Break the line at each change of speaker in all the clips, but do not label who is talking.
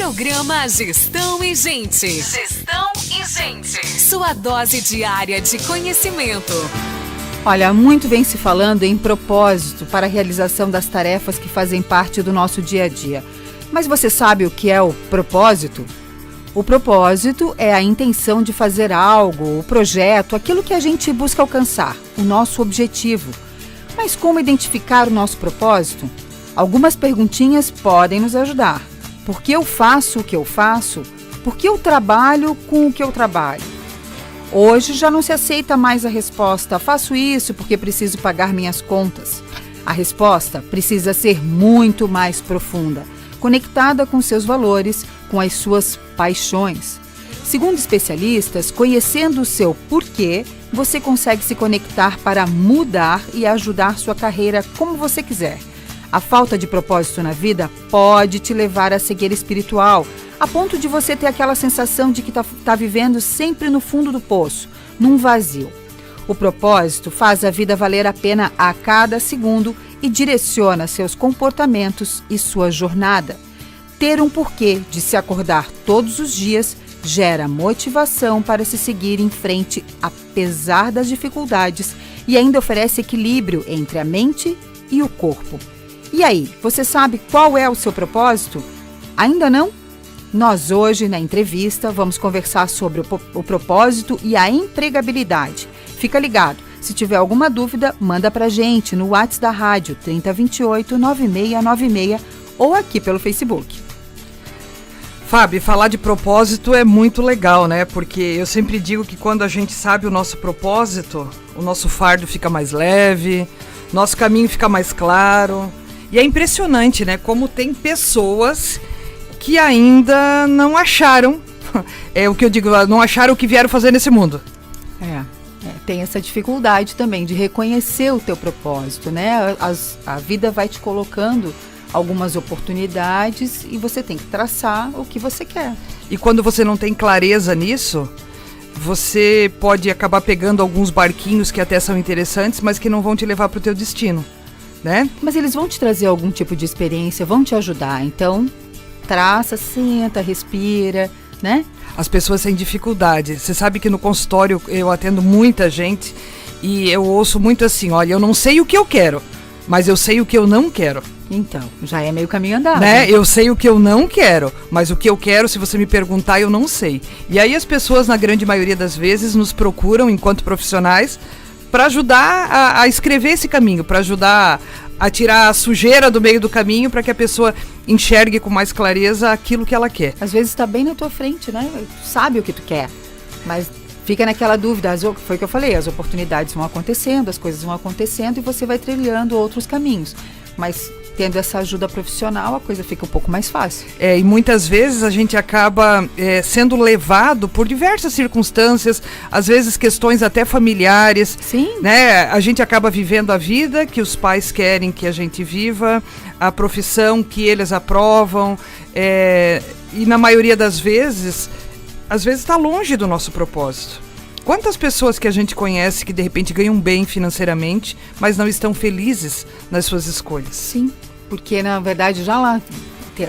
Programa Gestão e Gente. Gestão e Gente. Sua dose diária de conhecimento.
Olha, muito vem se falando em propósito para a realização das tarefas que fazem parte do nosso dia a dia. Mas você sabe o que é o propósito? O propósito é a intenção de fazer algo, o projeto, aquilo que a gente busca alcançar, o nosso objetivo. Mas como identificar o nosso propósito? Algumas perguntinhas podem nos ajudar. Por que eu faço o que eu faço? Por que eu trabalho com o que eu trabalho? Hoje já não se aceita mais a resposta, faço isso porque preciso pagar minhas contas. A resposta precisa ser muito mais profunda, conectada com seus valores, com as suas paixões. Segundo especialistas, conhecendo o seu porquê, você consegue se conectar para mudar e ajudar sua carreira como você quiser. A falta de propósito na vida pode te levar à cegueira espiritual, a ponto de você ter aquela sensação de que está vivendo sempre no fundo do poço, num vazio. O propósito faz a vida valer a pena a cada segundo e direciona seus comportamentos e sua jornada. Ter um porquê de se acordar todos os dias gera motivação para se seguir em frente apesar das dificuldades e ainda oferece equilíbrio entre a mente e o corpo. E aí, você sabe qual é o seu propósito? Ainda não? Nós hoje, na entrevista, vamos conversar sobre o propósito e a empregabilidade. Fica ligado. Se tiver alguma dúvida, manda pra gente no WhatsApp da rádio 3028-9696 ou aqui pelo Facebook.
Fábio, falar de propósito é muito legal, né? Porque eu sempre digo que quando a gente sabe o nosso propósito, o nosso fardo fica mais leve, nosso caminho fica mais claro. E é impressionante, né? Como tem pessoas que ainda não acharam, o que eu digo, não acharam o que vieram fazer nesse mundo.
Tem essa dificuldade também de reconhecer o teu propósito, né? A vida vai te colocando algumas oportunidades e você tem que traçar o que você quer.
E quando você não tem clareza nisso, você pode acabar pegando alguns barquinhos que até são interessantes, mas que não vão te levar para o teu destino, né?
Mas eles vão te trazer algum tipo de experiência, vão te ajudar. Então, traça, senta, respira, né?
As pessoas têm dificuldade. Você sabe que no consultório eu atendo muita gente e eu ouço muito assim, olha, eu não sei o que eu quero, mas eu sei o que eu não quero.
Então, já é meio caminho andado.
Né? Eu sei o que eu não quero, mas o que eu quero, se você me perguntar, eu não sei. E aí as pessoas, na grande maioria das vezes, nos procuram enquanto profissionais para ajudar a escrever esse caminho, para ajudar a tirar a sujeira do meio do caminho para que a pessoa enxergue com mais clareza aquilo que ela quer.
Às vezes está bem na tua frente, né? Tu sabe o que tu quer, mas fica naquela dúvida, foi o que eu falei, as oportunidades vão acontecendo, as coisas vão acontecendo e você vai trilhando outros caminhos. Mas tendo essa ajuda profissional, a coisa fica um pouco mais fácil.
E muitas vezes a gente acaba sendo levado por diversas circunstâncias, às vezes questões até familiares.
Sim.
Né? A gente acaba vivendo a vida que os pais querem que a gente viva, a profissão que eles aprovam, e na maioria das vezes, às vezes está longe do nosso propósito. Quantas pessoas que a gente conhece que de repente ganham bem financeiramente, mas não estão felizes nas suas escolhas?
Sim, porque na verdade já lá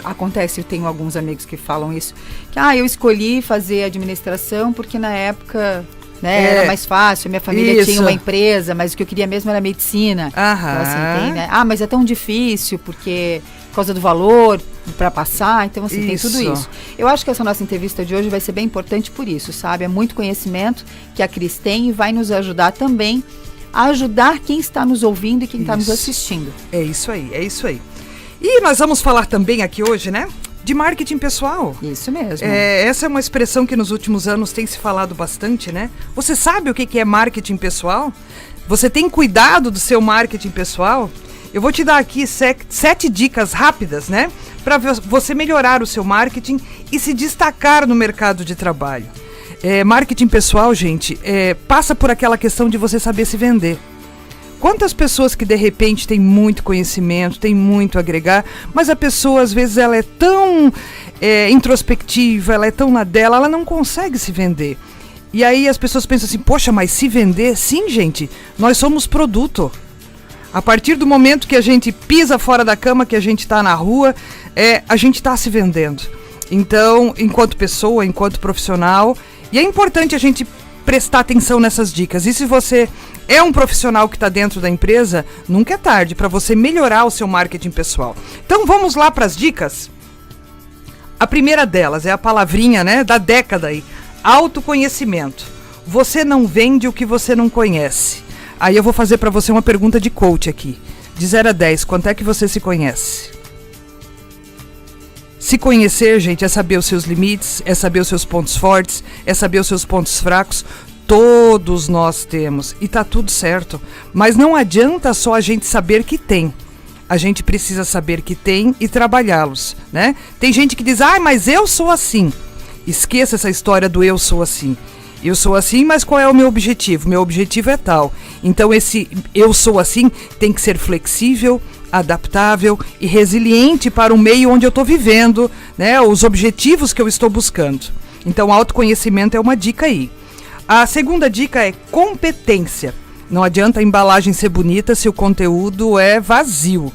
acontece, eu tenho alguns amigos que falam isso, que eu escolhi fazer administração porque na época, né, era mais fácil, minha família tinha uma empresa, mas o que eu queria mesmo era medicina.
Aham.
Então, assim, né? Mas é tão difícil porque por causa do valor para passar, então assim, tem tudo isso. Eu acho que essa nossa entrevista de hoje vai ser bem importante por isso, sabe? É muito conhecimento que a Cris tem e vai nos ajudar também a ajudar quem está nos ouvindo e quem está nos assistindo.
É isso aí. E nós vamos falar também aqui hoje, né? De marketing pessoal.
Isso mesmo.
Essa é uma expressão que nos últimos anos tem se falado bastante, né? Você sabe o que é marketing pessoal? Você tem cuidado do seu marketing pessoal? Eu vou te dar aqui 7 dicas rápidas, né? Para você melhorar o seu marketing e se destacar no mercado de trabalho. Marketing pessoal, gente, passa por aquela questão de você saber se vender. Quantas pessoas que de repente têm muito conhecimento, têm muito a agregar, mas a pessoa às vezes ela é tão introspectiva, ela é tão na dela, ela não consegue se vender. E aí as pessoas pensam assim, poxa, mas se vender? Sim, gente, nós somos produto. A partir do momento que a gente pisa fora da cama, que a gente está na rua, a gente está se vendendo. Então, enquanto pessoa, enquanto profissional, e é importante a gente prestar atenção nessas dicas. E se você é um profissional que está dentro da empresa, nunca é tarde para você melhorar o seu marketing pessoal. Então vamos lá para as dicas? A primeira delas é a palavrinha, né, da década aí, autoconhecimento. Você não vende o que você não conhece. Aí eu vou fazer para você uma pergunta de coach aqui. De 0 a 10, quanto é que você se conhece? Se conhecer, gente, é saber os seus limites, é saber os seus pontos fortes, é saber os seus pontos fracos. Todos nós temos e tá tudo certo. Mas não adianta só a gente saber que tem. A gente precisa saber que tem e trabalhá-los, né? Tem gente que diz, mas eu sou assim. Esqueça essa história do eu sou assim. Eu sou assim, mas qual é o meu objetivo? Meu objetivo é tal. Então esse eu sou assim tem que ser flexível, adaptável e resiliente para o meio onde eu estou vivendo, né? Os objetivos que eu estou buscando. Então autoconhecimento é uma dica aí. A segunda dica é competência. Não adianta a embalagem ser bonita se o conteúdo é vazio.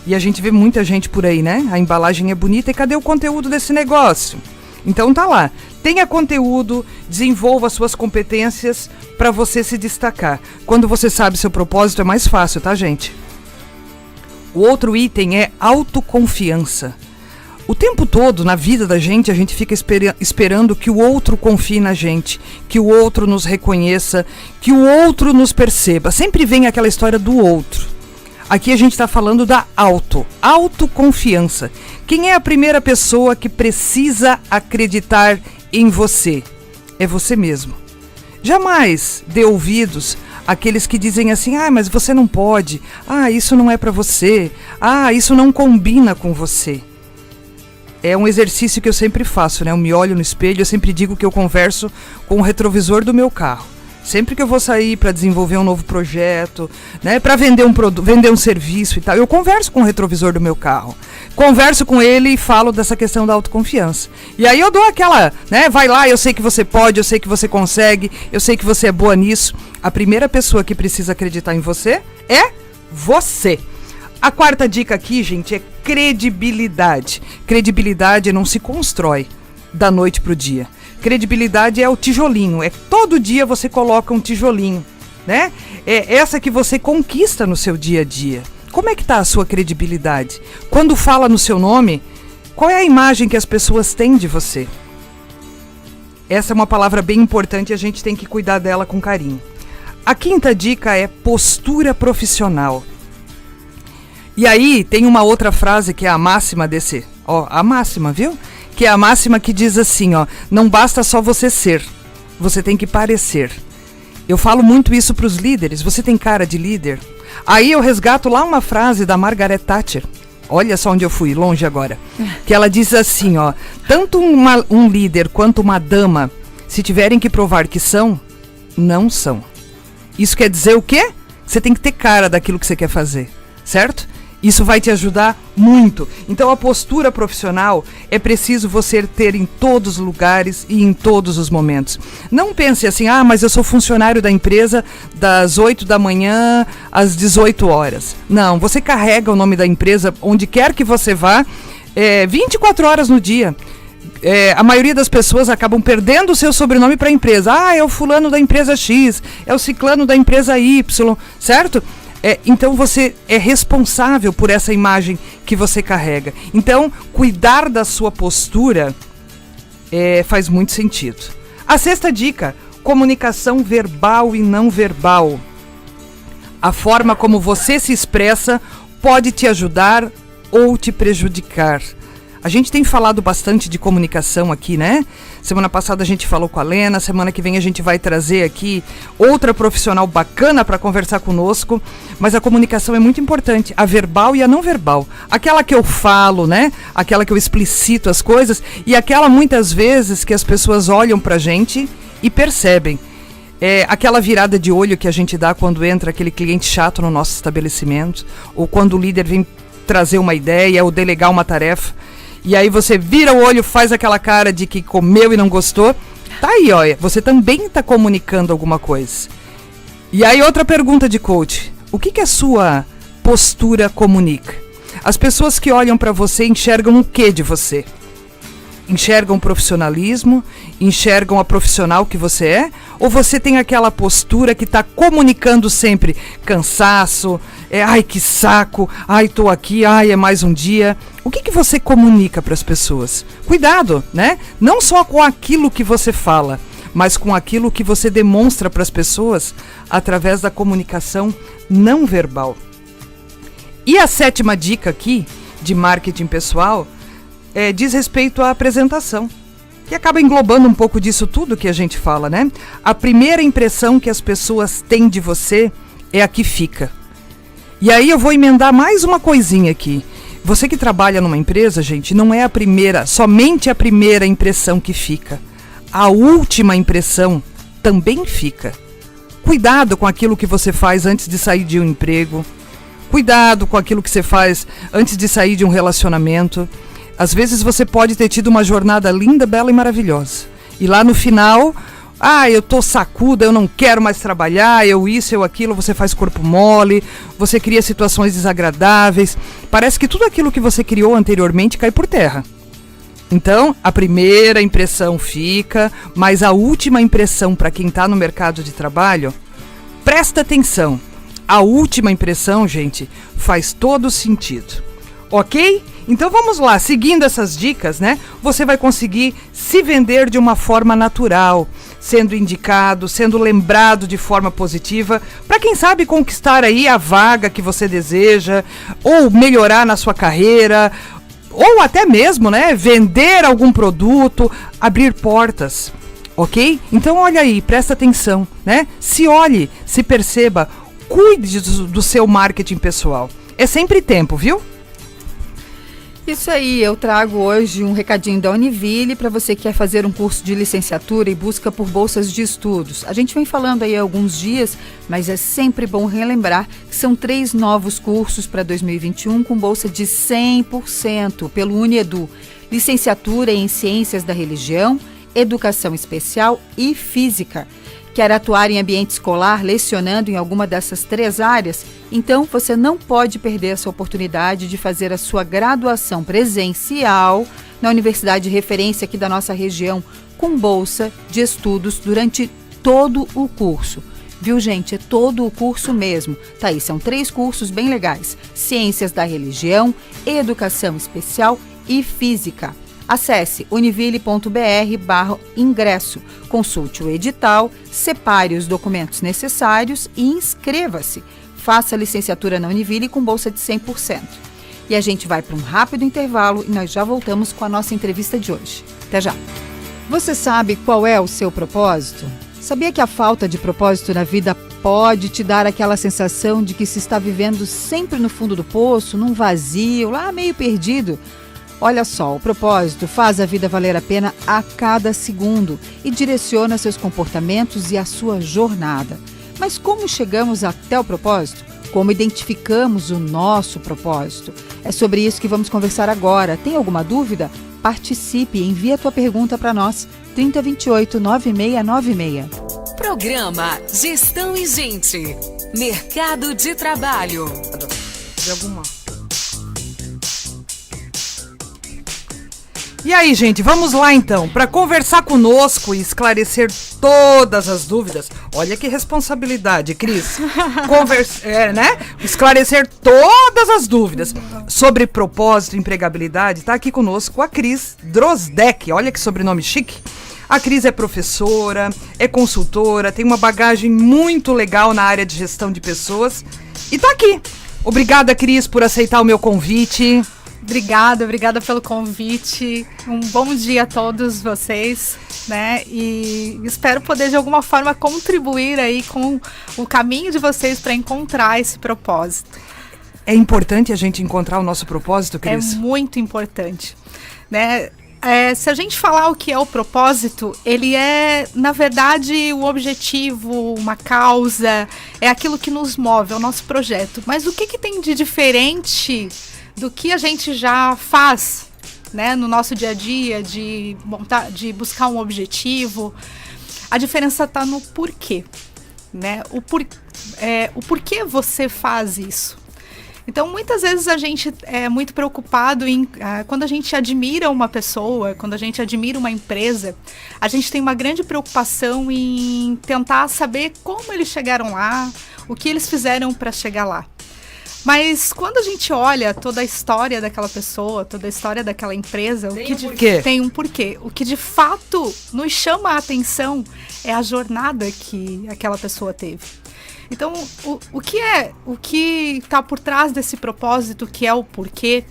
E a gente vê muita gente por aí, né? A embalagem é bonita e cadê o conteúdo desse negócio? Então tá lá. Tenha conteúdo, desenvolva suas competências para você se destacar. Quando você sabe seu propósito é mais fácil, tá, gente? O outro item é autoconfiança. O tempo todo, na vida da gente, a gente fica esperando que o outro confie na gente, que o outro nos reconheça, que o outro nos perceba. Sempre vem aquela história do outro. Aqui a gente está falando da autoconfiança. Quem é a primeira pessoa que precisa acreditar em você? É você mesmo. Jamais dê ouvidos àqueles que dizem assim, mas você não pode, isso não é para você, isso não combina com você. É um exercício que eu sempre faço, né? Eu me olho no espelho, eu sempre digo que eu converso com o retrovisor do meu carro. Sempre que eu vou sair para desenvolver um novo projeto, né, para vender um produto, vender um serviço e tal, eu converso com o retrovisor do meu carro. Converso com ele e falo dessa questão da autoconfiança. E aí eu dou aquela, né, vai lá, eu sei que você pode, eu sei que você consegue, eu sei que você é boa nisso. A primeira pessoa que precisa acreditar em você é você. A quarta dica aqui, gente, é credibilidade. Credibilidade não se constrói da noite pro dia. Credibilidade é o tijolinho, todo dia você coloca um tijolinho, né? É essa que você conquista no seu dia a dia. Como é que tá a sua credibilidade? Quando fala no seu nome, qual é a imagem que as pessoas têm de você? Essa é uma palavra bem importante e a gente tem que cuidar dela com carinho. A quinta dica é postura profissional. E aí tem uma outra frase que é a máxima desse, a máxima, viu? Que é a máxima que diz assim, não basta só você ser, você tem que parecer. Eu falo muito isso para os líderes, você tem cara de líder? Aí eu resgato lá uma frase da Margaret Thatcher, olha só onde eu fui, longe agora, que ela diz assim, tanto um líder quanto uma dama, se tiverem que provar que são, não são. Isso quer dizer o quê? Você tem que ter cara daquilo que você quer fazer, certo? Isso vai te ajudar muito. Então a postura profissional é preciso você ter em todos os lugares e em todos os momentos. Não pense assim, mas eu sou funcionário da empresa das 8 da manhã às 18 horas. Não, você carrega o nome da empresa onde quer que você vá, 24 horas no dia. A maioria das pessoas acabam perdendo o seu sobrenome para a empresa. É o fulano da empresa X, é o ciclano da empresa Y, certo? Então você é responsável por essa imagem que você carrega. Então, cuidar da sua postura faz muito sentido. A sexta dica, comunicação verbal e não verbal. A forma como você se expressa pode te ajudar ou te prejudicar. A gente tem falado bastante de comunicação aqui, né? Semana passada a gente falou com a Lena, semana que vem a gente vai trazer aqui outra profissional bacana para conversar conosco, mas a comunicação é muito importante, a verbal e a não verbal. Aquela que eu falo, né? Aquela que eu explicito as coisas e aquela muitas vezes que as pessoas olham pra gente e percebem. Aquela virada de olho que a gente dá quando entra aquele cliente chato no nosso estabelecimento, ou quando o líder vem trazer uma ideia ou delegar uma tarefa. E aí você vira o olho, faz aquela cara de que comeu e não gostou. Tá aí, olha, você também está comunicando alguma coisa. E aí outra pergunta de coach. O que a sua postura comunica? As pessoas que olham para você enxergam o que de você? enxergam profissionalismo, enxergam a profissional que você é? Ou você tem aquela postura que está comunicando sempre cansaço, ai que saco, ai tô aqui, ai é mais um dia? O que você comunica para as pessoas? Cuidado, né? Não só com aquilo que você fala, mas com aquilo que você demonstra para as pessoas através da comunicação não verbal. E a 7ª dica aqui de marketing pessoal diz respeito à apresentação, que acaba englobando um pouco disso tudo que a gente fala, né? A primeira impressão que as pessoas têm de você é a que fica. E aí eu vou emendar mais uma coisinha aqui. Você que trabalha numa empresa, gente, não é somente a primeira impressão que fica. A última impressão também fica. Cuidado com aquilo que você faz antes de sair de um emprego. Cuidado com aquilo que você faz antes de sair de um relacionamento. Às vezes você pode ter tido uma jornada linda, bela e maravilhosa. E lá no final, eu tô sacuda, eu não quero mais trabalhar, eu isso, eu aquilo, você faz corpo mole, você cria situações desagradáveis. Parece que tudo aquilo que você criou anteriormente cai por terra. Então, a primeira impressão fica, mas a última impressão para quem está no mercado de trabalho, presta atenção. A última impressão, gente, faz todo sentido. Ok? Então vamos lá, seguindo essas dicas, né? Você vai conseguir se vender de uma forma natural, sendo indicado, sendo lembrado de forma positiva, para quem sabe conquistar aí a vaga que você deseja, ou melhorar na sua carreira, ou até mesmo, né, vender algum produto, abrir portas, ok? Então olha aí, presta atenção, né? Se olhe, se perceba, cuide do seu marketing pessoal. É sempre tempo, viu?
Isso aí, eu trago hoje um recadinho da Univille para você que quer fazer um curso de licenciatura e busca por bolsas de estudos. A gente vem falando aí há alguns dias, mas é sempre bom relembrar que são 3 novos cursos para 2021 com bolsa de 100% pelo Uniedu. Licenciatura em Ciências da Religião, Educação Especial e Física. Quer atuar em ambiente escolar, lecionando em alguma dessas 3 áreas? Então, você não pode perder essa oportunidade de fazer a sua graduação presencial na universidade de referência aqui da nossa região, com bolsa de estudos durante todo o curso. Viu, gente? É todo o curso mesmo. Tá aí, são 3 cursos bem legais. Ciências da Religião, Educação Especial e Física. Acesse univille.br/ingresso, consulte o edital, separe os documentos necessários e inscreva-se. Faça a licenciatura na Univille com bolsa de 100%. E a gente vai para um rápido intervalo e nós já voltamos com a nossa entrevista de hoje. Até já! Você sabe qual é o seu propósito? Sabia que a falta de propósito na vida pode te dar aquela sensação de que se está vivendo sempre no fundo do poço, num vazio, lá meio perdido? Olha só, o propósito faz a vida valer a pena a cada segundo e direciona seus comportamentos e a sua jornada. Mas como chegamos até o propósito? Como identificamos o nosso propósito? É sobre isso que vamos conversar agora. Tem alguma dúvida? Participe e envie a tua pergunta para nós. 3028-9696.
Programa Gestão e Gente. Mercado de Trabalho.
De alguma... E aí, gente, vamos lá então, para conversar conosco e esclarecer todas as dúvidas. Olha que responsabilidade, Cris. Né? Esclarecer todas as dúvidas sobre propósito e empregabilidade. Tá aqui conosco a Cris Drozdeck. Olha que sobrenome chique. A Cris é professora, é consultora, tem uma bagagem muito legal na área de gestão de pessoas e tá aqui. Obrigada, Cris, por aceitar o meu convite.
Obrigada pelo convite. Um bom dia a todos vocês, né? E espero poder de alguma forma contribuir aí com o caminho de vocês para encontrar esse propósito.
É importante a gente encontrar o nosso propósito, Cris?
É muito importante, né? Se a gente falar o que é o propósito, ele é, na verdade, o objetivo, uma causa, é aquilo que nos move, é o nosso projeto. Mas o que tem de diferente do que a gente já faz, né, no nosso dia a dia, de buscar um objetivo? A diferença está no porquê, né? O porquê você faz isso. Então, muitas vezes a gente é muito preocupado em... quando a gente admira uma pessoa, quando a gente admira uma empresa, a gente tem uma grande preocupação em tentar saber como eles chegaram lá, o que eles fizeram para chegar lá. Mas quando a gente olha toda a história daquela pessoa, toda a história daquela empresa, tem um porquê. O que de fato nos chama a atenção é a jornada que aquela pessoa teve. Então, o que está por trás desse propósito, que é o porquê,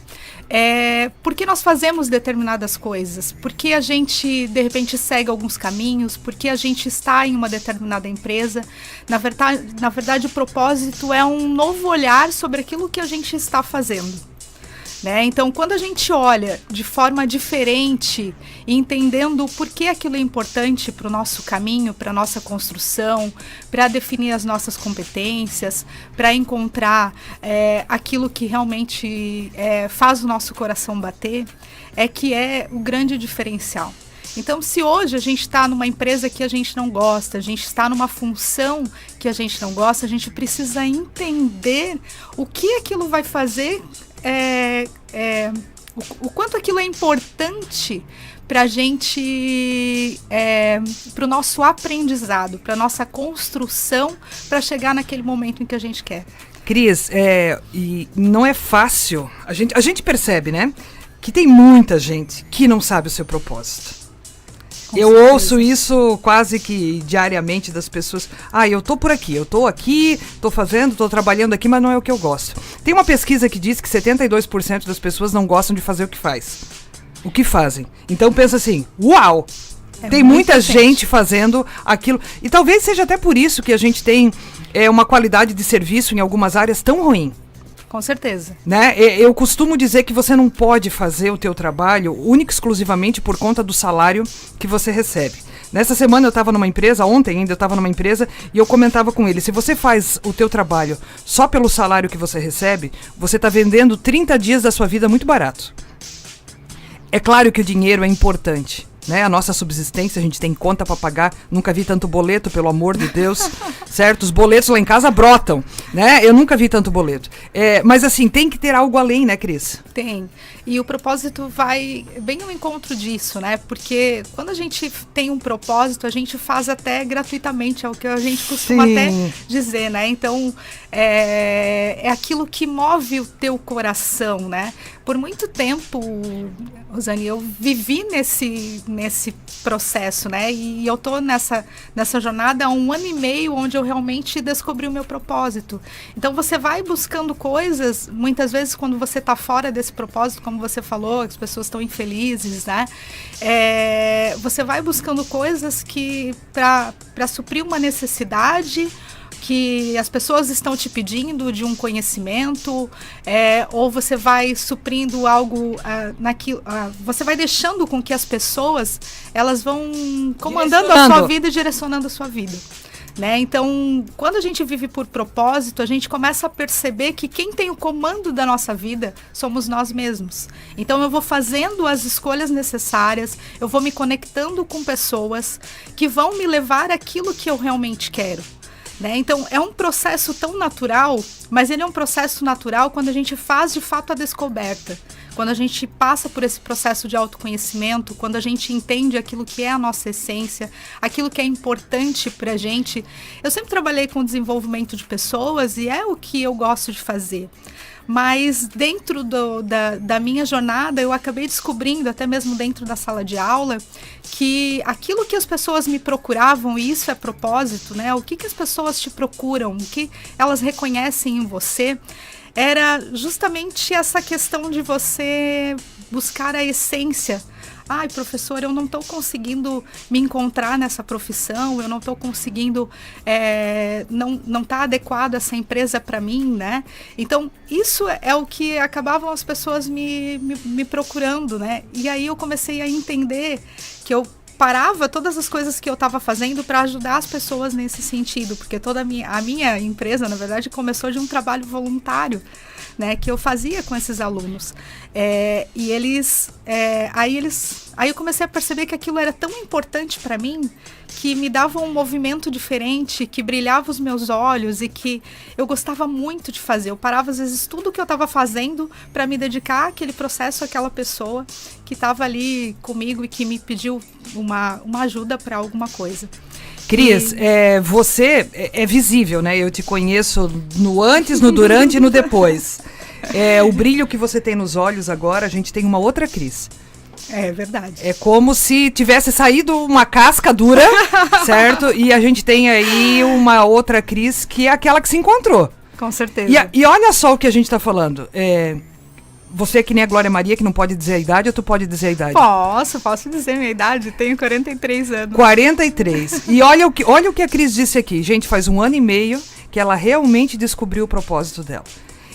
por que nós fazemos determinadas coisas, por que a gente, de repente, segue alguns caminhos, por que a gente está em uma determinada empresa. Na verdade, o propósito é um novo olhar sobre aquilo que a gente está fazendo. Né? Então, quando a gente olha de forma diferente, entendendo o porquê aquilo é importante para o nosso caminho, para a nossa construção, para definir as nossas competências, para encontrar aquilo que realmente faz o nosso coração bater, que é o grande diferencial. Então, se hoje a gente está numa empresa que a gente não gosta, a gente está numa função que a gente não gosta, a gente precisa entender o que aquilo vai fazer, o quanto aquilo é importante para a gente, para o nosso aprendizado, para a nossa construção, para chegar naquele momento em que a gente quer.
Cris, e não é fácil, a gente percebe, né, que tem muita gente que não sabe o seu propósito. Eu ouço isso quase que diariamente das pessoas. Eu tô por aqui, eu tô aqui, tô fazendo, tô trabalhando aqui, mas não é o que eu gosto. Tem uma pesquisa que diz que 72% das pessoas não gostam de fazer o que fazem. Então pensa assim, uau! Tem muita gente fazendo aquilo. E talvez seja até por isso que a gente tem uma qualidade de serviço em algumas áreas tão ruim.
Com certeza.
Né? Eu costumo dizer que você não pode fazer o teu trabalho única e exclusivamente por conta do salário que você recebe. Nessa semana eu estava numa empresa, ontem ainda eu estava numa empresa, e eu comentava com ele, se você faz o teu trabalho só pelo salário que você recebe, você está vendendo 30 dias da sua vida muito barato. É claro que o dinheiro é importante. Né? A nossa subsistência, a gente tem conta para pagar, nunca vi tanto boleto, pelo amor de Deus, certo? Os boletos lá em casa brotam, né? Eu nunca vi tanto boleto. Mas assim, tem que ter algo além, né, Cris?
Tem. E o propósito vai bem ao encontro disso, né? Porque quando a gente tem um propósito, a gente faz até gratuitamente, é o que a gente costuma até dizer, né? Então, é aquilo que move o teu coração, né? Por muito tempo, Rosane, eu vivi nesse processo, né? E eu tô nessa jornada há 1 ano e meio, onde eu realmente descobri o meu propósito. Então, você vai buscando coisas, muitas vezes quando você está fora desse propósito, como você falou, as pessoas estão infelizes, né? Você vai buscando coisas que para suprir uma necessidade que as pessoas estão te pedindo, de um conhecimento, ou você vai suprindo algo naquilo, você vai deixando com que as pessoas elas vão comandando a sua vida e direcionando a sua vida. Né? Então, quando a gente vive por propósito, a gente começa a perceber que quem tem o comando da nossa vida somos nós mesmos. Então, eu vou fazendo as escolhas necessárias, eu vou me conectando com pessoas que vão me levar àquilo que eu realmente quero. Né? Então, é um processo tão natural, mas ele é um processo natural quando a gente faz de fato a descoberta. Quando a gente passa por esse processo de autoconhecimento, quando a gente entende aquilo que é a nossa essência, aquilo que é importante pra gente. Eu sempre trabalhei com desenvolvimento de pessoas e é o que eu gosto de fazer. Mas dentro da minha jornada, eu acabei descobrindo, até mesmo dentro da sala de aula, que aquilo que as pessoas me procuravam, e isso é propósito, né? O que as pessoas te procuram, o que elas reconhecem em você, era justamente essa questão de você buscar a essência. Ai, professor, eu não estou conseguindo me encontrar nessa profissão, eu não estou conseguindo, não está adequado essa empresa para mim, né? Então, isso é o que acabavam as pessoas me procurando, né? E aí eu comecei a entender que eu parava todas as coisas que eu estava fazendo para ajudar as pessoas nesse sentido, porque toda a minha empresa, na verdade, começou de um trabalho voluntário, né, que eu fazia com esses alunos. E eles Aí eu comecei a perceber que aquilo era tão importante para mim, que me dava um movimento diferente, que brilhava os meus olhos e que eu gostava muito de fazer. Eu parava às vezes tudo que eu estava fazendo para me dedicar àquele processo, àquela pessoa que estava ali comigo e que me pediu uma ajuda para alguma coisa.
Cris, você é visível, né? Eu te conheço no antes, no durante e no depois. O brilho que você tem nos olhos agora, a gente tem uma outra Cris.
É verdade.
É como se tivesse saído uma casca dura, certo? E a gente tem aí uma outra Cris que é aquela que se encontrou.
Com certeza.
E olha só o que a gente está falando. Você é que nem a Glória Maria, que não pode dizer a idade, ou tu pode dizer a idade?
Posso dizer minha idade, tenho 43 anos.
43. E olha o que a Cris disse aqui. Gente, faz 1 ano e meio que ela realmente descobriu o propósito dela.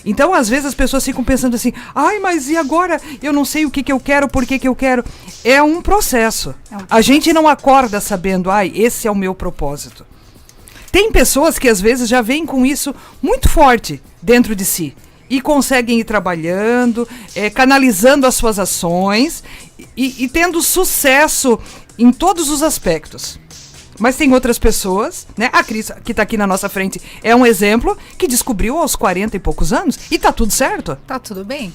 Então, às vezes, as pessoas ficam pensando assim, ai, mas e agora? Eu não sei o que eu quero, por que eu quero. É um processo. A gente não acorda sabendo, ai, esse é o meu propósito. Tem pessoas que, às vezes, já vêm com isso muito forte dentro de si. E conseguem ir trabalhando, canalizando as suas ações e tendo sucesso em todos os aspectos. Mas tem outras pessoas, né? A Cris, que está aqui na nossa frente, é um exemplo que descobriu aos 40 e poucos anos e tá tudo certo.
Tá tudo bem.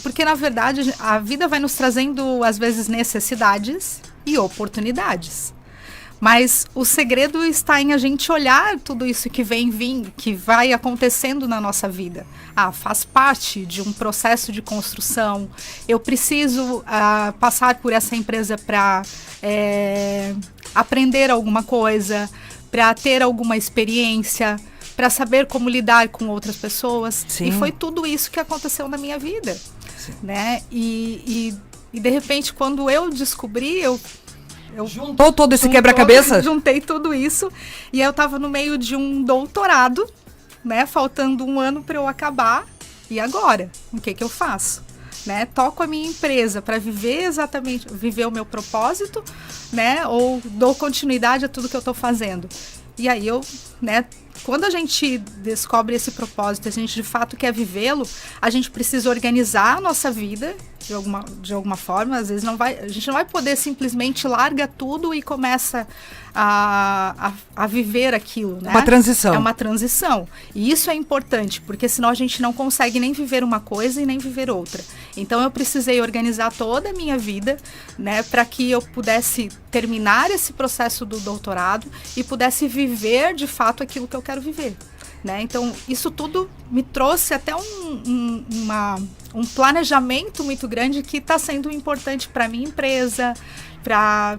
Porque, na verdade, a vida vai nos trazendo, às vezes, necessidades e oportunidades. Mas o segredo está em a gente olhar tudo isso que que vai acontecendo na nossa vida. Faz parte de um processo de construção. Eu preciso passar por essa empresa para aprender alguma coisa, para ter alguma experiência, para saber como lidar com outras pessoas.
Sim.
E foi tudo isso que aconteceu na minha vida. Né? E de repente, quando eu descobri, eu
juntou todo esse quebra-cabeça?
Juntei tudo isso e eu estava no meio de um doutorado, né? Faltando 1 ano para eu acabar. E agora? O que eu faço? Né? Toco a minha empresa para viver o meu propósito, né? Ou dou continuidade a tudo que eu estou fazendo. E aí quando a gente descobre esse propósito, a gente de fato quer vivê-lo, a gente precisa organizar a nossa vida de alguma forma. Às vezes a gente não vai poder simplesmente larga tudo e começa a viver aquilo, né?
Uma transição.
É uma transição. E isso é importante, porque senão a gente não consegue nem viver uma coisa e nem viver outra. Então eu precisei organizar toda a minha vida, né, para que eu pudesse terminar esse processo do doutorado e pudesse viver de fato aquilo que eu quero viver. Né? Então, isso tudo me trouxe até um planejamento muito grande que está sendo importante para a minha empresa, para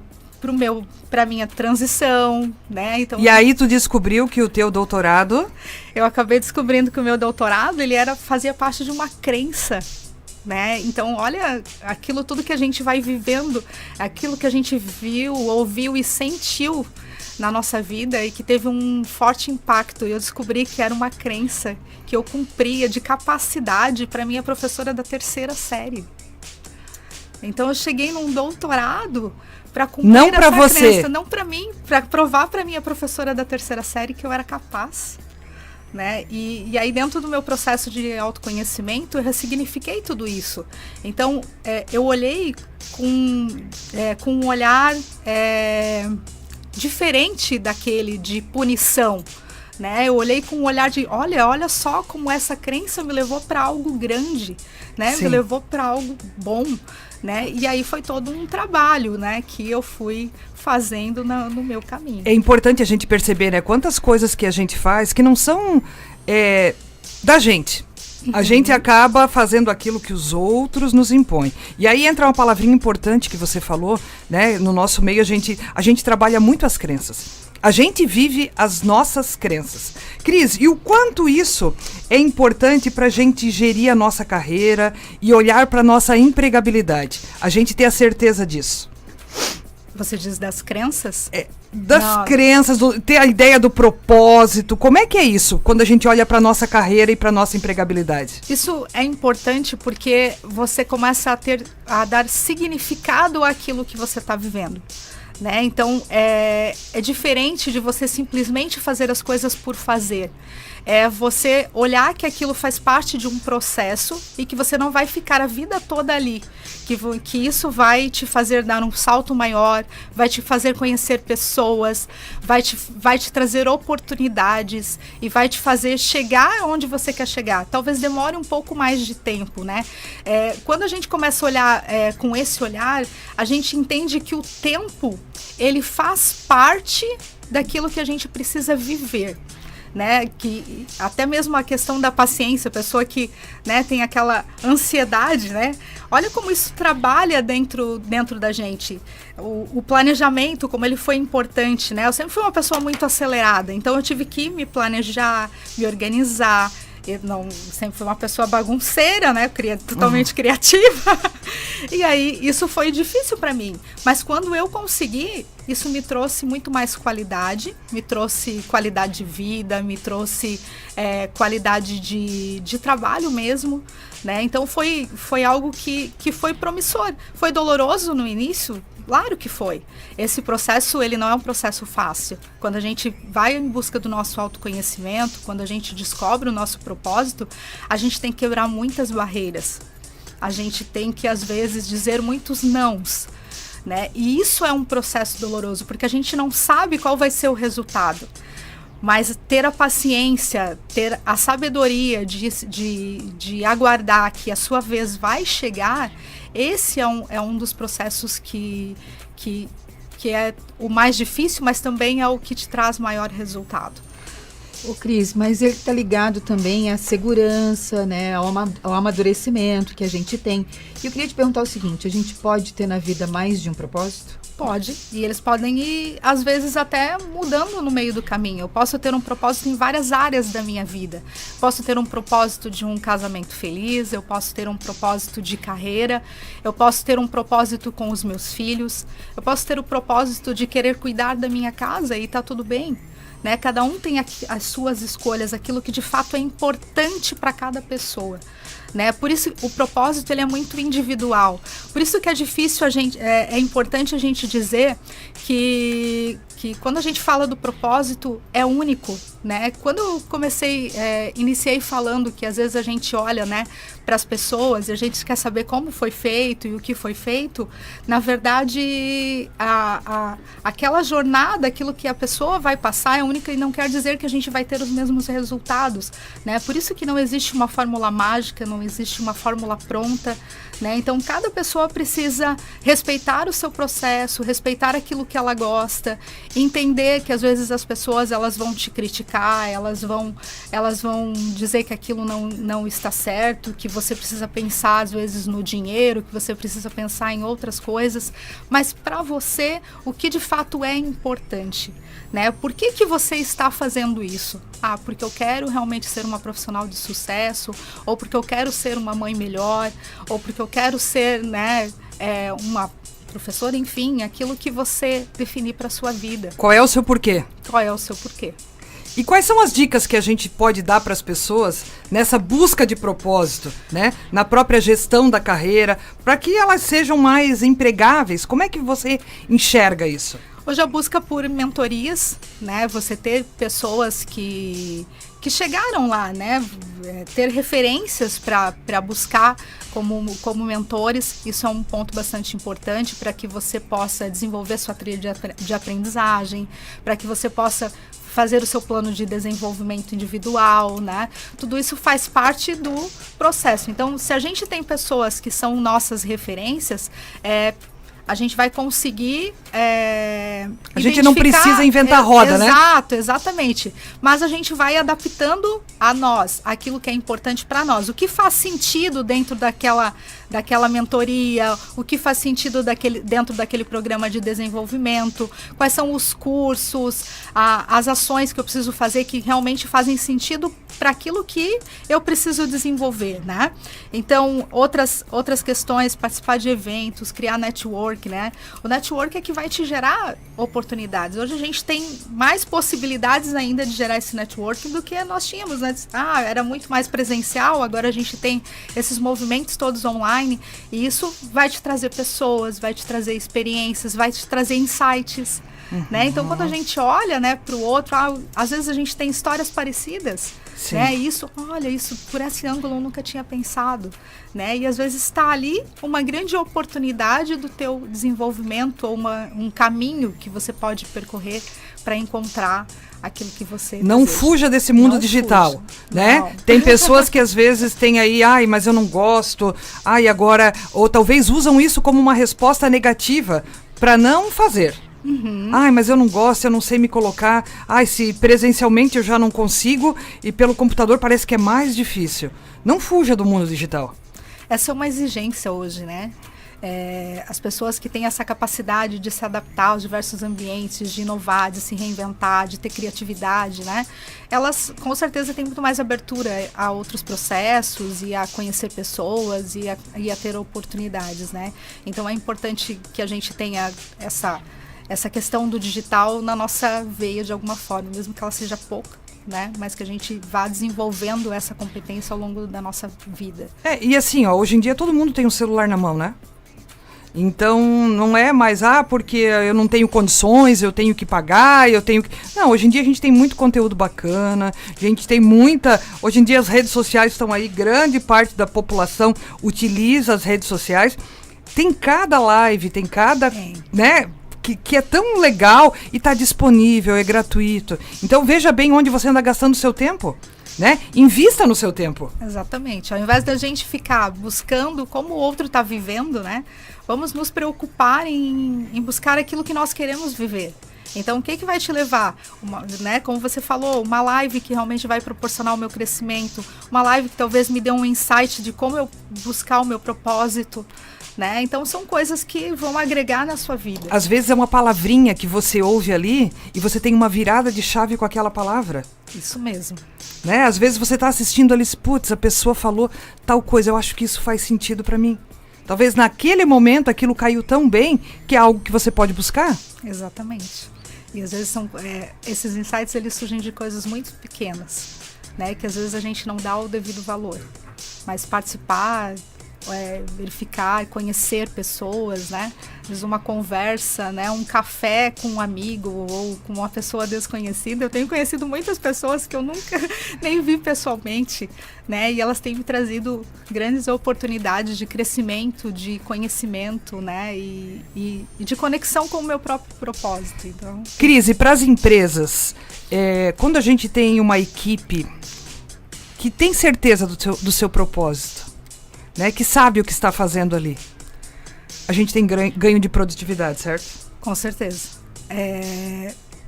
a minha transição. Né? Então,
e aí tu descobriu que o teu doutorado...
Eu acabei descobrindo que o meu doutorado fazia parte de uma crença. Né? Então, olha, aquilo tudo que a gente vai vivendo, aquilo que a gente viu, ouviu e sentiu na nossa vida e que teve um forte impacto. E eu descobri que era uma crença que eu cumpria de capacidade para minha professora da 3ª série. Então eu cheguei num doutorado para cumprir
não essa
você.
Crença,
não para mim, para provar para minha professora da 3ª série que eu era capaz. Né? E aí dentro do meu processo de autoconhecimento eu ressignifiquei tudo isso. Então eu olhei com um olhar diferente daquele de punição, né? Eu olhei com um olhar de olha só como essa crença me levou para algo grande, né?
Sim.
Me levou para algo bom, né? E aí foi todo um trabalho, né, que eu fui fazendo no meu caminho.
É importante a gente perceber, né, quantas coisas que a gente faz que não são da gente. A gente acaba fazendo aquilo que os outros nos impõem. E aí entra uma palavrinha importante que você falou, né? No nosso meio a gente trabalha muito as crenças. A gente vive as nossas crenças. Cris, e o quanto isso é importante para a gente gerir a nossa carreira e olhar para a nossa empregabilidade? A gente ter a certeza disso.
Você diz das crenças?
Das crenças, ter a ideia do propósito. Como é que é isso quando a gente olha para a nossa carreira e para a nossa empregabilidade?
Isso é importante porque você começa a dar significado àquilo que você está vivendo. né? Então, é diferente de você simplesmente fazer as coisas por fazer. É você olhar que aquilo faz parte de um processo e que você não vai ficar a vida toda ali. Que isso vai te fazer dar um salto maior, vai te fazer conhecer pessoas, vai te trazer oportunidades e vai te fazer chegar onde você quer chegar. Talvez demore um pouco mais de tempo, né? Quando a gente começa a olhar com esse olhar, a gente entende que o tempo, ele faz parte daquilo que a gente precisa viver. Né, que até mesmo a questão da paciência, a pessoa que, né, tem aquela ansiedade, né, olha como isso trabalha dentro da gente, o planejamento, como ele foi importante, né, eu sempre fui uma pessoa muito acelerada, então eu tive que me planejar, me organizar. Eu sempre fui uma pessoa bagunceira, né? Totalmente criativa. E aí, isso foi difícil para mim. Mas quando eu consegui, isso me trouxe muito mais qualidade. Me trouxe qualidade de vida, me trouxe qualidade de trabalho mesmo, né? Então, foi algo que foi promissor. Foi doloroso no início? Claro que foi. Esse processo, ele não é um processo fácil. Quando a gente vai em busca do nosso autoconhecimento, quando a gente descobre o nosso propósito, a gente tem que quebrar muitas barreiras. A gente tem que, às vezes, dizer muitos nãos, né? E isso é um processo doloroso, porque a gente não sabe qual vai ser o resultado. Mas ter a paciência, ter a sabedoria de aguardar que a sua vez vai chegar, esse é um dos processos que é o mais difícil, mas também é o que te traz maior resultado.
Ô Cris, mas ele está ligado também à segurança, né, ao amadurecimento que a gente tem. E eu queria te perguntar o seguinte, a gente pode ter na vida mais de um propósito?
Pode, e eles podem ir, às vezes, até mudando no meio do caminho. Eu posso ter um propósito em várias áreas da minha vida. Posso ter um propósito de um casamento feliz, eu posso ter um propósito de carreira, eu posso ter um propósito com os meus filhos, eu posso ter o propósito de querer cuidar da minha casa e tá tudo bem. Né? Cada um tem as suas escolhas, aquilo que de fato é importante para cada pessoa. Né? Por isso o propósito, ele é muito individual. Por isso que é difícil é importante a gente dizer que quando a gente fala do propósito é único, né? Quando eu iniciei falando que às vezes a gente olha, né, para as pessoas e a gente quer saber como foi feito e o que foi feito, na verdade aquela jornada, aquilo que a pessoa vai passar é única e não quer dizer que a gente vai ter os mesmos resultados, né? Por isso que não existe uma fórmula mágica, não existe uma fórmula pronta, né? Então cada pessoa precisa respeitar o seu processo, respeitar aquilo que ela gosta, entender que às vezes as pessoas elas vão te criticar, elas vão dizer que aquilo não está certo, que você precisa pensar às vezes no dinheiro, que você precisa pensar em outras coisas, mas para você o que de fato é importante, né? Por que você está fazendo isso? Porque eu quero realmente ser uma profissional de sucesso, ou porque eu quero ser uma mãe melhor, ou porque eu quero ser, né, uma professora, enfim, aquilo que você definir para a sua vida.
Qual é o seu porquê?
Qual é o seu porquê?
E quais são as dicas que a gente pode dar para as pessoas nessa busca de propósito, né? Na própria gestão da carreira, para que elas sejam mais empregáveis? Como é que você enxerga isso?
Hoje a busca por mentorias, né? Você ter pessoas que chegaram lá, né? Ter referências para buscar como mentores, isso é um ponto bastante importante para que você possa desenvolver sua trilha de aprendizagem, para que você possa fazer o seu plano de desenvolvimento individual, né? Tudo isso faz parte do processo. Então, se a gente tem pessoas que são nossas referências, a gente vai conseguir
a gente não precisa inventar roda, né?
Exato, exatamente. Mas a gente vai adaptando a nós, aquilo que é importante para nós. O que faz sentido dentro daquela mentoria, o que faz sentido dentro daquele programa de desenvolvimento, quais são os cursos, as ações que eu preciso fazer que realmente fazem sentido para aquilo que eu preciso desenvolver, né? Então, outras questões, participar de eventos, criar network, network, né? O network é que vai te gerar oportunidades. Hoje a gente tem mais possibilidades ainda de gerar esse network do que nós tínhamos antes. Era muito mais presencial, agora a gente tem esses movimentos todos online, e isso vai te trazer pessoas, vai te trazer experiências, vai te trazer insights, né? Então, quando a gente olha, né, para o outro, às vezes a gente tem histórias parecidas, né? Isso, olha, isso por esse ângulo eu nunca tinha pensado, né? E às vezes está ali uma grande oportunidade do teu desenvolvimento, ou um caminho que você pode percorrer para encontrar aquilo que você
não
deseja.
Fuja desse mundo digital, né?
Não.
Tem pessoas que às vezes têm aí, mas eu não gosto, agora, ou talvez usam isso como uma resposta negativa para não fazer. Mas eu não gosto, eu não sei me colocar. Se presencialmente eu já não consigo e pelo computador parece que é mais difícil. Não fuja do mundo digital.
Essa é uma exigência hoje, né? As pessoas que têm essa capacidade de se adaptar aos diversos ambientes, de inovar, de se reinventar, de ter criatividade, né? Elas com certeza têm muito mais abertura a outros processos e a conhecer pessoas e a ter oportunidades, né? Então é importante que a gente tenha essa questão do digital na nossa veia de alguma forma, mesmo que ela seja pouca, né? Mas que a gente vá desenvolvendo essa competência ao longo da nossa vida.
E assim, hoje em dia todo mundo tem um celular na mão, né? Então, não é mais, porque eu não tenho condições, eu tenho que pagar, Não, hoje em dia a gente tem muito conteúdo bacana, a gente tem muita... Hoje em dia as redes sociais estão aí, grande parte da população utiliza as redes sociais. Tem cada live, tem cada... né? Que é tão legal e está disponível, é gratuito. Então veja bem onde você anda gastando o seu tempo, né? Invista no seu tempo.
Exatamente. Ao invés da gente ficar buscando como o outro está vivendo, né? Vamos nos preocupar em buscar aquilo que nós queremos viver. Então, o que vai te levar? Né, como você falou, uma live que realmente vai proporcionar o meu crescimento, uma live que talvez me dê um insight de como eu buscar o meu propósito, né? Então, são coisas que vão agregar na sua vida.
Às vezes é uma palavrinha que você ouve ali e você tem uma virada de chave com aquela palavra.
Isso mesmo.
Né? Às vezes você está assistindo ali, putz, a pessoa falou tal coisa, eu acho que isso faz sentido para mim. Talvez naquele momento aquilo caiu tão bem que é algo que você pode buscar.
Exatamente. E às vezes esses insights, eles surgem de coisas muito pequenas, né? Que às vezes a gente não dá o devido valor. Mas participar, verificar, conhecer pessoas, né? Às vezes uma conversa, né? Um café com um amigo ou com uma pessoa desconhecida. Eu tenho conhecido muitas pessoas que eu nunca nem vi pessoalmente, né? E elas têm me trazido grandes oportunidades de crescimento, de conhecimento, né? E de conexão com o meu próprio propósito. Então...
Cris, e para as empresas, quando a gente tem uma equipe que tem certeza do seu propósito, né, que sabe o que está fazendo ali, a gente tem ganho de produtividade, certo?
Com certeza.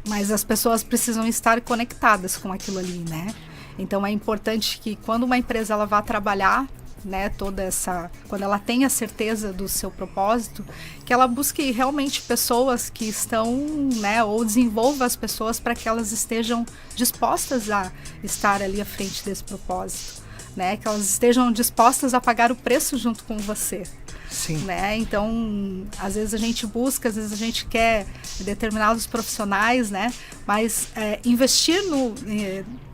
Mas as pessoas precisam estar conectadas com aquilo ali, né? Então é importante que quando uma empresa ela vá trabalhar, né, quando ela tem a certeza do seu propósito, que ela busque realmente pessoas que estão, né, ou desenvolva as pessoas para que elas estejam dispostas a estar ali à frente desse propósito. Né, que elas estejam dispostas a pagar o preço junto com você.
Sim.
Né? Então, às vezes a gente busca, às vezes a gente quer determinados profissionais, né? Mas investir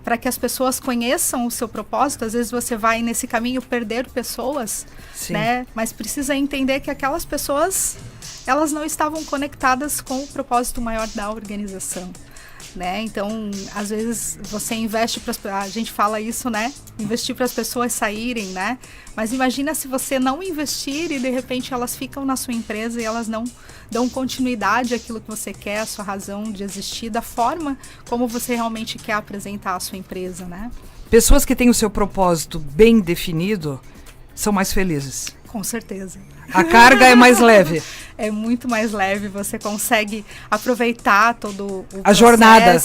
para que as pessoas conheçam o seu propósito, às vezes você vai nesse caminho perder pessoas, né? Mas precisa entender que aquelas pessoas, elas não estavam conectadas com o propósito maior da organização. Né? Então, às vezes você investe a gente fala isso, né? Investir para as pessoas saírem, né? Mas imagina se você não investir e de repente elas ficam na sua empresa e elas não dão continuidade àquilo que você quer, a sua razão de existir, da forma como você realmente quer apresentar a sua empresa, né?
Pessoas que têm o seu propósito bem definido são mais felizes.
Com certeza.
A carga é mais leve.
É muito mais leve, você consegue aproveitar todo o
a jornada.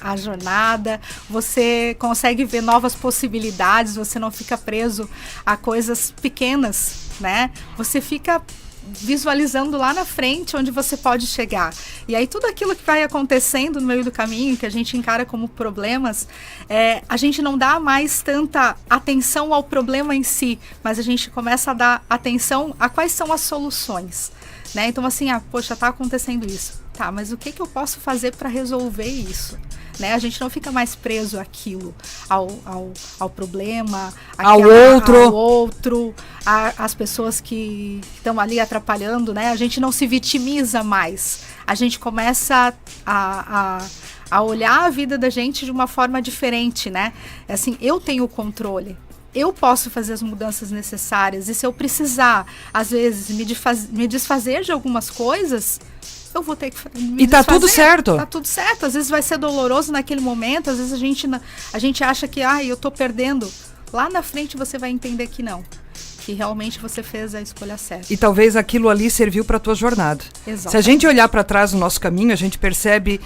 A jornada, você consegue ver novas possibilidades, você não fica preso a coisas pequenas, né? Você fica visualizando lá na frente onde você pode chegar. E aí tudo aquilo que vai acontecendo no meio do caminho, que a gente encara como problemas, a gente não dá mais tanta atenção ao problema em si, mas a gente começa a dar atenção a quais são as soluções. né? Então assim, poxa, tá acontecendo isso. Tá, mas o que eu posso fazer para resolver isso? Né? A gente não fica mais preso àquilo, ao problema,
ao outro,
às pessoas que estão ali atrapalhando, né? A gente não se vitimiza mais. A gente começa a olhar a vida da gente de uma forma diferente, né? Assim, eu tenho o controle. Eu posso fazer as mudanças necessárias. E se eu precisar, às vezes, me desfazer de algumas coisas, eu vou ter que me
E tá
desfazer.
tudo certo.
Tá tudo certo. Às vezes vai ser doloroso naquele momento, às vezes a gente acha que eu tô perdendo. Lá na frente você vai entender que não. Que realmente você fez a escolha certa.
E talvez aquilo ali serviu para a tua jornada.
Exato.
Se a gente olhar para trás no nosso caminho, a gente percebe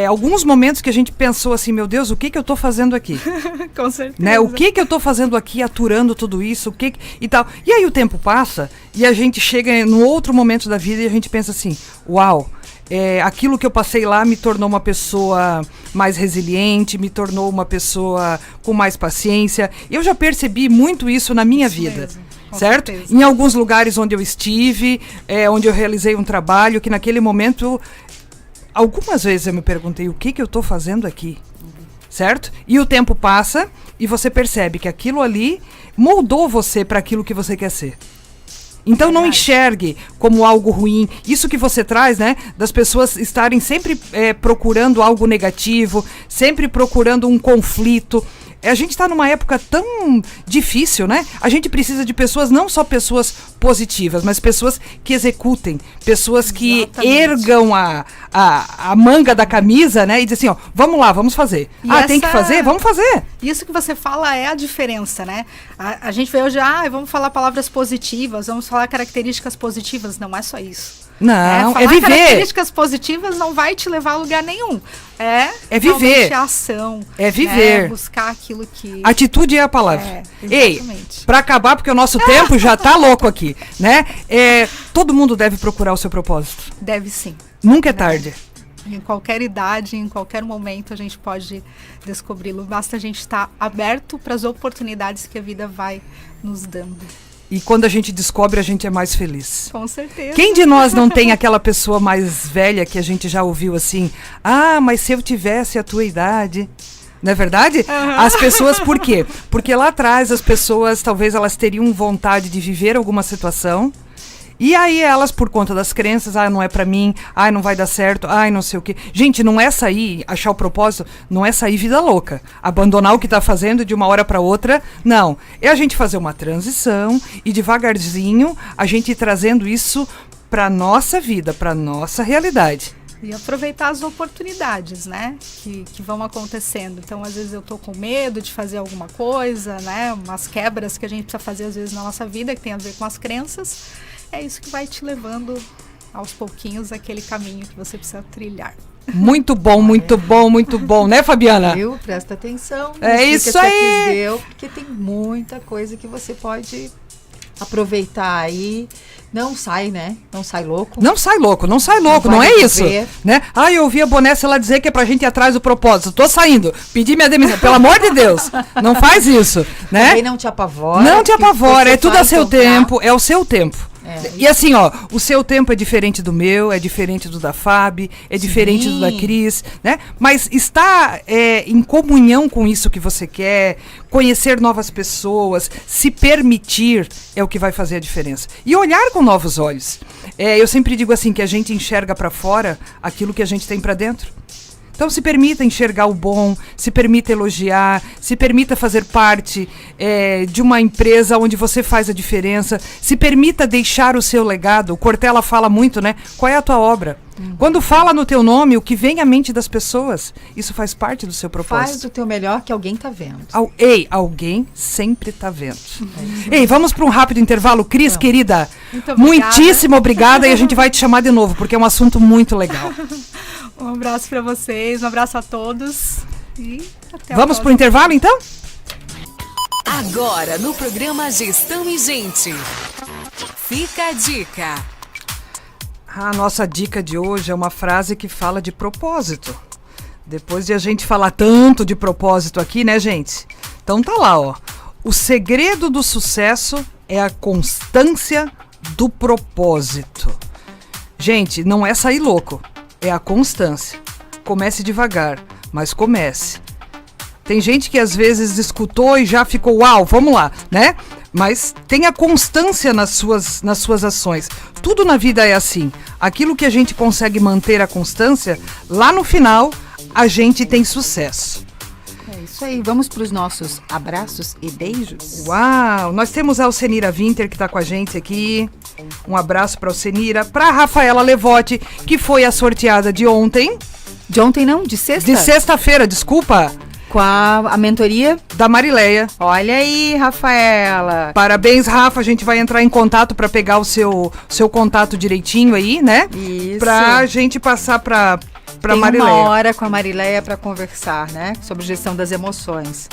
alguns momentos que a gente pensou assim, meu Deus, o que eu tô fazendo aqui?
Com certeza.
Né? O que eu tô fazendo aqui, aturando tudo isso, e tal. E aí o tempo passa e a gente chega num outro momento da vida e a gente pensa assim, uau, aquilo que eu passei lá me tornou uma pessoa mais resiliente, me tornou uma pessoa com mais paciência. Eu já percebi muito isso na minha vida.
Mesmo.
Certo?
Certeza.
Em alguns lugares onde eu estive, onde eu realizei um trabalho, que naquele momento, algumas vezes eu me perguntei, o que eu estou fazendo aqui? Certo? E o tempo passa e você percebe que aquilo ali moldou você para aquilo que você quer ser. Então não enxergue como algo ruim. Isso que você traz, né? Das pessoas estarem sempre procurando algo negativo, sempre procurando um conflito. A gente está numa época tão difícil, né? A gente precisa de pessoas, não só pessoas positivas, mas pessoas que executem, pessoas que ergam a manga da camisa, né? E dizem assim, ó, vamos lá, vamos fazer. Tem que fazer? Vamos fazer.
Isso que você fala é a diferença, né? A gente vê hoje, vamos falar palavras positivas, vamos falar características positivas. Não é só isso.
Não,
falar
é viver.
Características positivas não vai te levar a lugar nenhum. É
viver.
A ação.
É viver.
Né? Buscar aquilo que...
Atitude é a palavra.
Exatamente.
Ei, pra acabar, porque o nosso tempo já tá louco aqui, né? Todo mundo deve procurar o seu propósito.
Deve sim.
Nunca é tarde.
Em qualquer idade, em qualquer momento, a gente pode descobri-lo. Basta a gente estar aberto para as oportunidades que a vida vai nos dando.
E quando a gente descobre, a gente é mais feliz.
Com certeza.
Quem de nós não tem aquela pessoa mais velha que a gente já ouviu assim? Mas se eu tivesse a tua idade... Não é verdade?
Uhum.
As pessoas, por quê? Porque lá atrás as pessoas, talvez elas teriam vontade de viver alguma situação... E aí elas, por conta das crenças, não é pra mim, não vai dar certo, não sei o quê. Gente, não é sair, achar o propósito, não é sair vida louca. Abandonar o que tá fazendo de uma hora pra outra, não. É a gente fazer uma transição e devagarzinho a gente ir trazendo isso pra nossa vida, pra nossa realidade.
E aproveitar as oportunidades, né, que vão acontecendo. Então, às vezes eu tô com medo de fazer alguma coisa, né, umas quebras que a gente precisa fazer às vezes na nossa vida, que tem a ver com as crenças. É isso que vai te levando aos pouquinhos aquele caminho que você precisa trilhar.
Muito bom, muito bom, muito bom, né, Fabiana?
Viu? Presta atenção.
É isso aí.
Porque tem muita coisa que você pode aproveitar aí. Não sai, né? Não sai louco.
Não sai louco, não é isso. Né? Eu ouvi a Bonessa lá dizer que é pra gente ir atrás do propósito. Tô saindo, pedi minha demissão. Pelo amor de Deus, não faz isso, né?
Também não te apavora.
Não te apavora, é tudo a seu tempo, é o seu tempo. E assim, o seu tempo é diferente do meu, é diferente do da Fábio, é diferente do da Cris, né? Mas estar em comunhão com isso que você quer, conhecer novas pessoas, se permitir é o que vai fazer a diferença. E olhar com novos olhos. Eu sempre digo assim, que a gente enxerga para fora aquilo que a gente tem para dentro. Então se permita enxergar o bom, se permita elogiar, se permita fazer parte de uma empresa onde você faz a diferença, se permita deixar o seu legado. O Cortella fala muito, né? Qual é a tua obra? Quando fala no teu nome, o que vem à mente das pessoas, isso faz parte do seu propósito.
Faz o teu melhor que alguém tá vendo.
Alguém sempre tá vendo. Ei, vamos para um rápido intervalo. Cris, querida,
muito obrigada.
Muitíssimo obrigada e a gente vai te chamar de novo, porque é um assunto muito legal.
Um abraço para vocês, um abraço a todos e até
Vamos pro intervalo, então?
Agora, no programa Gestão e Gente, fica a dica.
A nossa dica de hoje é uma frase que fala de propósito. Depois de a gente falar tanto de propósito aqui, né, gente? Então tá lá, O segredo do sucesso é a constância do propósito. Gente, não é sair louco, é a constância. Comece devagar, mas comece. Tem gente que às vezes escutou e já ficou, uau, vamos lá, né? Mas tenha constância nas suas ações. Tudo na vida é assim. Aquilo que a gente consegue manter a constância, lá no final, a gente tem sucesso.
É isso aí, vamos para os nossos abraços e beijos.
Uau, nós temos a Alcenira Winter que está com a gente aqui. Um abraço para a Alcenira, para a Rafaela Levotti, que foi a sorteada de ontem.
De ontem não, de sexta?
De sexta-feira, desculpa.
Com a mentoria
da Marileia.
Olha aí, Rafaela.
Parabéns, Rafa. A gente vai entrar em contato para pegar o seu contato direitinho aí, né?
Isso.
Pra gente passar para
Marileia. Tem uma hora com a Marileia para conversar, né? Sobre gestão das emoções.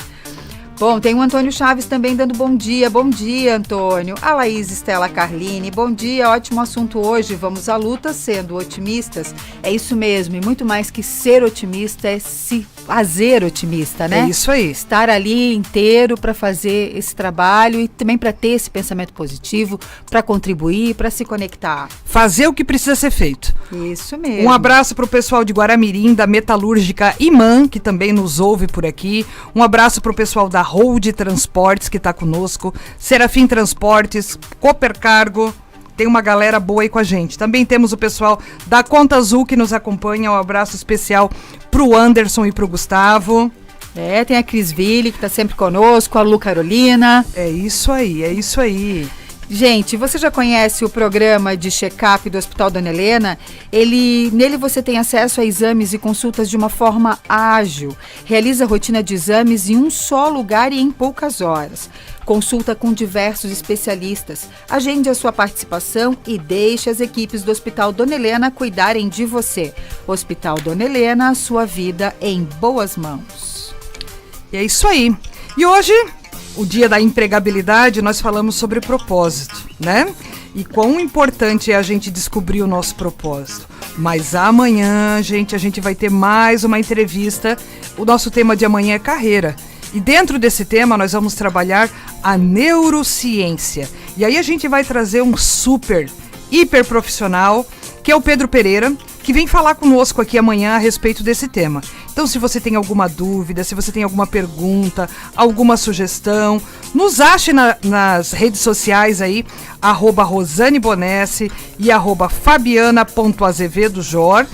Bom, tem o Antônio Chaves também dando bom dia. Bom dia, Antônio. A Laís Estela Carline. Bom dia, ótimo assunto hoje. Vamos à luta sendo otimistas. É isso mesmo. E muito mais que ser otimista é se fazer otimista, né?
É isso aí.
Estar ali inteiro para fazer esse trabalho e também para ter esse pensamento positivo, para contribuir, para se conectar.
Fazer o que precisa ser feito.
Isso mesmo.
Um abraço para o pessoal de Guaramirim, da Metalúrgica Imã, que também nos ouve por aqui. Um abraço para o pessoal da Hold Transportes, que está conosco. Serafim Transportes, Cooper Cargo. Tem uma galera boa aí com a gente. Também temos o pessoal da Conta Azul que nos acompanha. Um abraço especial pro Anderson e pro Gustavo.
Tem a Cris Ville, que está sempre conosco, a Lu Carolina.
É isso aí, é isso aí.
Gente, você já conhece o programa de check-up do Hospital Dona Helena? Nele você tem acesso a exames e consultas de uma forma ágil. Realiza a rotina de exames em um só lugar e em poucas horas. Consulta com diversos especialistas. Agende a sua participação e deixe as equipes do Hospital Dona Helena cuidarem de você. Hospital Dona Helena, sua vida em boas mãos.
E é isso aí. E hoje, o dia da empregabilidade, nós falamos sobre propósito, né? E quão importante é a gente descobrir o nosso propósito. Mas amanhã, gente, a gente vai ter mais uma entrevista. O nosso tema de amanhã é carreira. E dentro desse tema nós vamos trabalhar a neurociência. E aí a gente vai trazer um hiper profissional, que é o Pedro Pereira, que vem falar conosco aqui amanhã a respeito desse tema. Então, se você tem alguma dúvida, se você tem alguma pergunta, alguma sugestão, nos ache nas redes sociais aí, @RosaniBonesse e @Fabiana.azevedojor.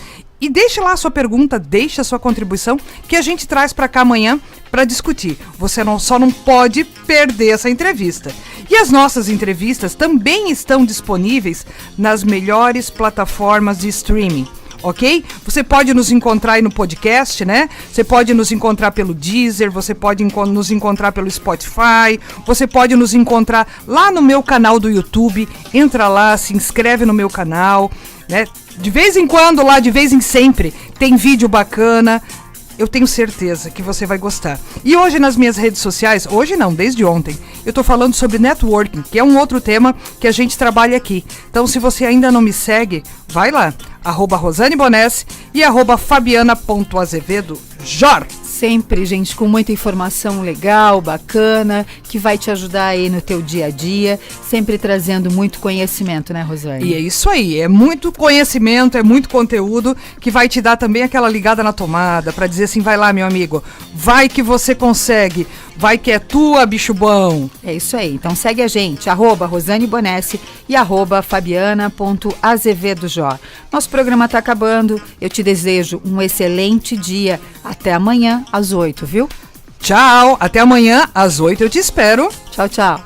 E deixe lá a sua pergunta, deixe a sua contribuição, que a gente traz para cá amanhã para discutir. Você só não pode perder essa entrevista. E as nossas entrevistas também estão disponíveis nas melhores plataformas de streaming, ok? Você pode nos encontrar aí no podcast, né? Você pode nos encontrar pelo Deezer, você pode nos encontrar pelo Spotify, você pode nos encontrar lá no meu canal do YouTube. Entra lá, se inscreve no meu canal, né? De vez em quando, lá de vez em sempre, tem vídeo bacana. Eu tenho certeza que você vai gostar. E hoje nas minhas redes sociais, hoje não, desde ontem, eu tô falando sobre networking, que é um outro tema que a gente trabalha aqui. Então, se você ainda não me segue, vai lá, @RosaniBonesse e @Fabiana.azevedojor.
Sempre, gente, com muita informação legal, bacana, que vai te ajudar aí no teu dia a dia, sempre trazendo muito conhecimento, né, Rosane?
E é isso aí, é muito conhecimento, é muito conteúdo que vai te dar também aquela ligada na tomada, para dizer assim, vai lá, meu amigo, vai que você consegue, vai que é tua, bicho bom.
É isso aí, então segue a gente, @RosaniBonesse e @Fabiana.azevedojor. Nosso programa tá acabando, eu te desejo um excelente dia, até amanhã às 8, viu?
Tchau, até amanhã às 8 eu te espero.
Tchau, tchau.